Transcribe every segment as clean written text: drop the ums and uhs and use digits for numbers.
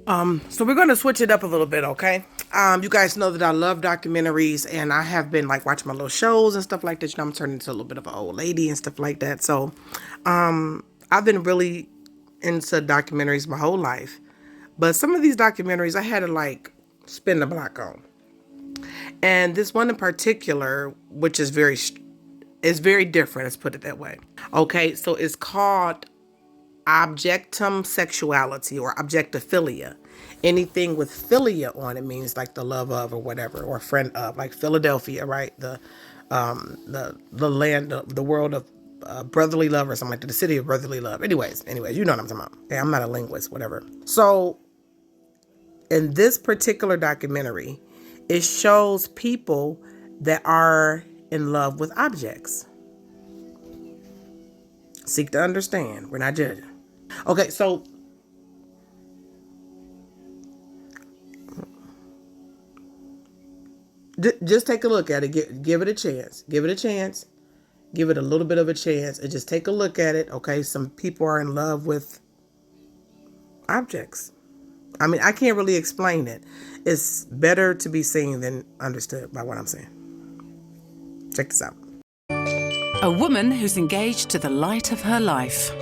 So we're going to switch it up a little bit, okay? You guys know that I love documentaries, and I have been like watching my little shows and stuff like that. You know, I'm turning into a little bit of an old lady and stuff like that. So, I've been really into documentaries my whole life, but some of these documentaries I had to like spin the block on. And this one in particular, which is very different. Let's put it that way. Okay, so it's called Objectum Sexuality or Objectiphilia. Anything with philia on it means like the love of or whatever, or friend of, like Philadelphia, right? The land of the world of brotherly love or something like that. The city of brotherly love. Anyways, you know what I'm talking about. Okay, I'm not a linguist, whatever. So in this particular documentary, it shows people that are in love with objects. Seek to understand. We're not judging. Okay, so just take a look at it. Give it a chance. Give it a chance. Give it a little bit of a chance and just take a look at it. Okay, some people are in love with objects. I mean, I can't really explain it. It's better to be seen than understood by what I'm saying. Check this out. A woman who's engaged to the light of her life.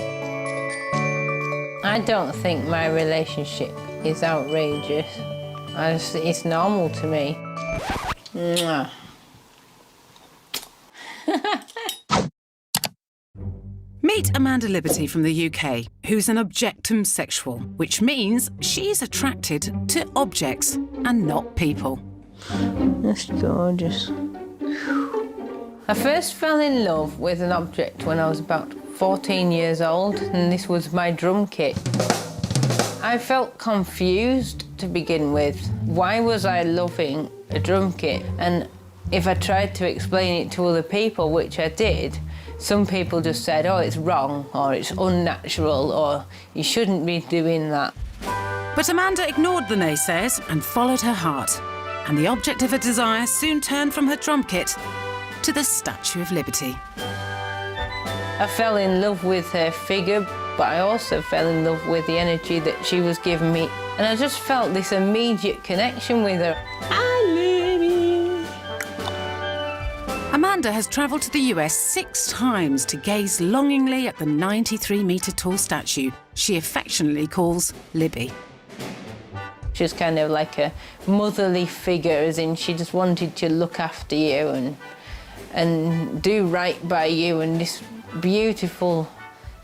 I don't think my relationship is outrageous. It's normal to me. Mwah. Meet Amanda Liberty from the UK, who's an objectum sexual, which means she's attracted to objects and not people. That's gorgeous. I first fell in love with an object when I was about 14 years old, and this was my drum kit. I felt confused to begin with. Why was I loving a drum kit? And if I tried to explain it to other people, which I did, some people just said, oh, it's wrong, or it's unnatural, or you shouldn't be doing that. But Amanda ignored the naysayers and followed her heart. And the object of her desire soon turned from her drum kit to the Statue of Liberty. I fell in love with her figure, but I also fell in love with the energy that she was giving me. And I just felt this immediate connection with her. I love you. Amanda has travelled to the US 6 times to gaze longingly at the 93-metre-tall statue she affectionately calls Libby. She was kind of like a motherly figure, as in she just wanted to look after you and do right by you, and this beautiful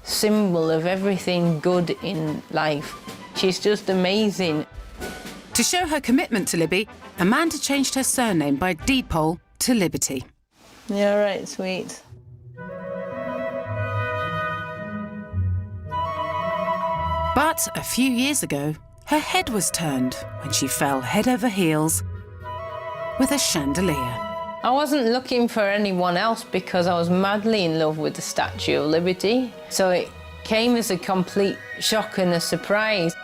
symbol of everything good in life. She's just amazing. To show her commitment to Libby, Amanda changed her surname by deed poll to Liberty. Yeah, all right, sweet. But a few years ago, her head was turned when she fell head over heels with a chandelier. I wasn't looking for anyone else because I was madly in love with the Statue of Liberty. So it came as a complete shock and a surprise.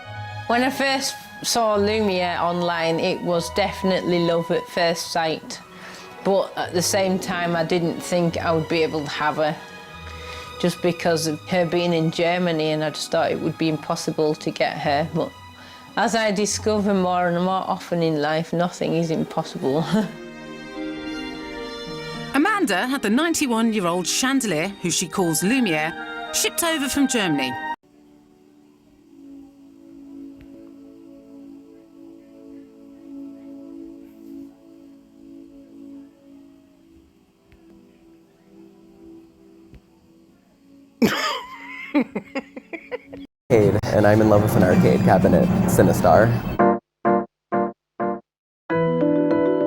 When I first saw Lumiere online, it was definitely love at first sight. But at the same time, I didn't think I would be able to have her, just because of her being in Germany, and I just thought it would be impossible to get her. But as I discover more and more often in life, nothing is impossible. Amanda had the 91-year-old chandelier, who she calls Lumiere, shipped over from Germany. And I'm in love with an arcade cabinet, Sinistar.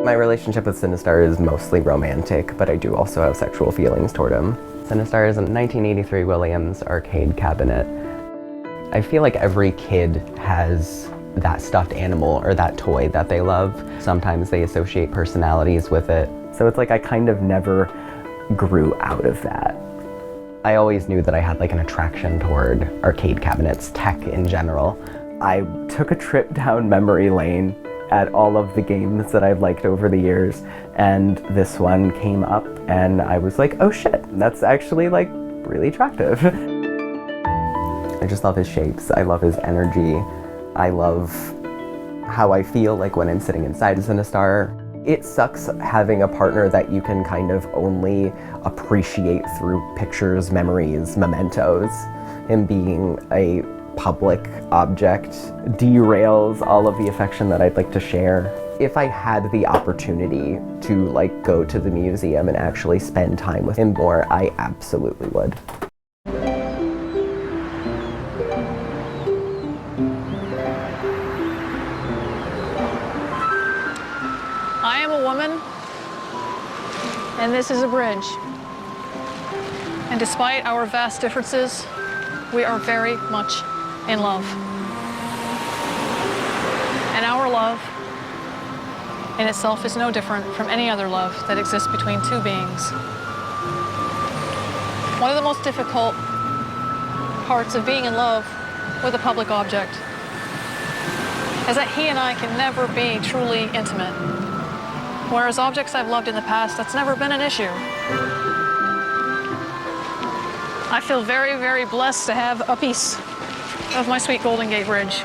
My relationship with Sinistar is mostly romantic, but I do also have sexual feelings toward him. Sinistar is a 1983 Williams arcade cabinet. I feel like every kid has that stuffed animal or that toy that they love. Sometimes they associate personalities with it. So it's like I kind of never grew out of that. I always knew that I had like an attraction toward arcade cabinets, tech in general. I took a trip down memory lane at all of the games that I've liked over the years, and this one came up and I was like, oh shit, that's actually like really attractive. I just love his shapes, I love his energy, I love how I feel like when I'm sitting inside a Cinestar. It sucks having a partner that you can kind of only appreciate through pictures, memories, mementos. Him being a public object derails all of the affection that I'd like to share. If I had the opportunity to like go to the museum and actually spend time with him more, I absolutely would. I am a woman, and this is a bridge. And despite our vast differences, we are very much in love. And our love in itself is no different from any other love that exists between two beings. One of the most difficult parts of being in love with a public object is that he and I can never be truly intimate. Whereas objects I've loved in the past, that's never been an issue. I feel very, very blessed to have a piece of my sweet Golden Gate Bridge.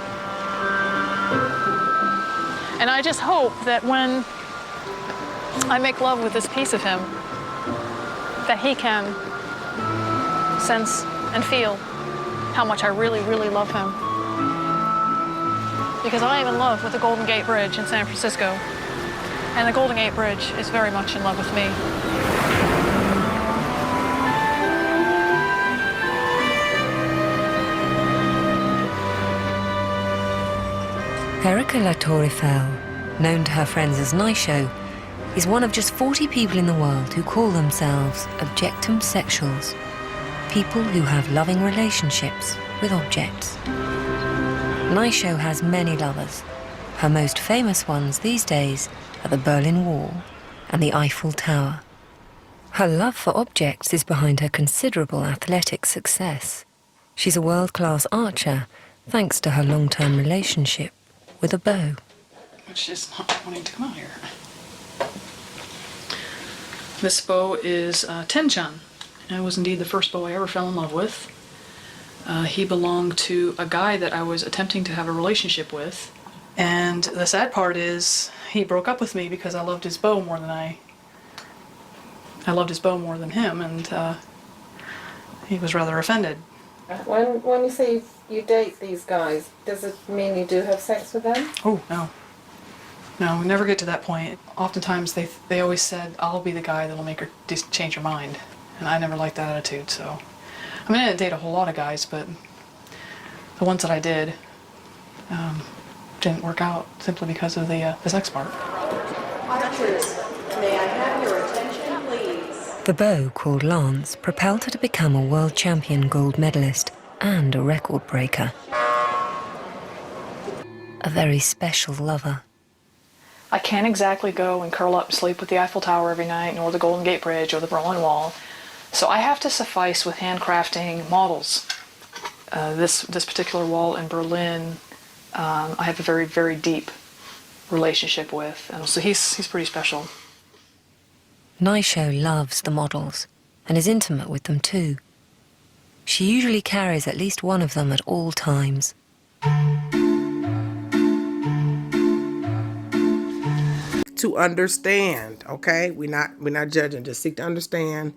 And I just hope that when I make love with this piece of him, that he can sense and feel how much I really, really love him. Because I am in love with the Golden Gate Bridge in San Francisco. And the Golden Gate Bridge is very much in love with me. Erica La Tour Eiffel, known to her friends as Naisho, is one of just 40 people in the world who call themselves objectum sexuals, people who have loving relationships with objects. Naisho has many lovers. Her most famous ones these days are the Berlin Wall and the Eiffel Tower. Her love for objects is behind her considerable athletic success. She's a world-class archer thanks to her long-term relationship with a bow. Which is not wanting to come out here. This bow is Tenchan, and it was indeed the first bow I ever fell in love with. He belonged to a guy that I was attempting to have a relationship with. And the sad part is he broke up with me because I loved his bow more than I loved his bow more than him, and he was rather offended. When you say you date these guys, does it mean you do have sex with them? Oh, no. No, we never get to that point. Oftentimes they always said, I'll be the guy that'll make her change her mind. And I never liked that attitude, so. I mean, I didn't date a whole lot of guys, but the ones that I did, didn't work out simply because of the sex part. Archers, may I have your attention, please? The bow, called Lance, propelled her to become a world champion gold medalist and a record breaker. A very special lover. I can't exactly go and curl up and sleep with the Eiffel Tower every night, nor the Golden Gate Bridge or the Berlin Wall. So I have to suffice with handcrafting models. This particular wall in Berlin, I have a very, very deep relationship with, and so he's pretty special. Naisho loves the models and is intimate with them too. She usually carries at least one of them at all times. To understand, okay? We're not judging, just seek to understand.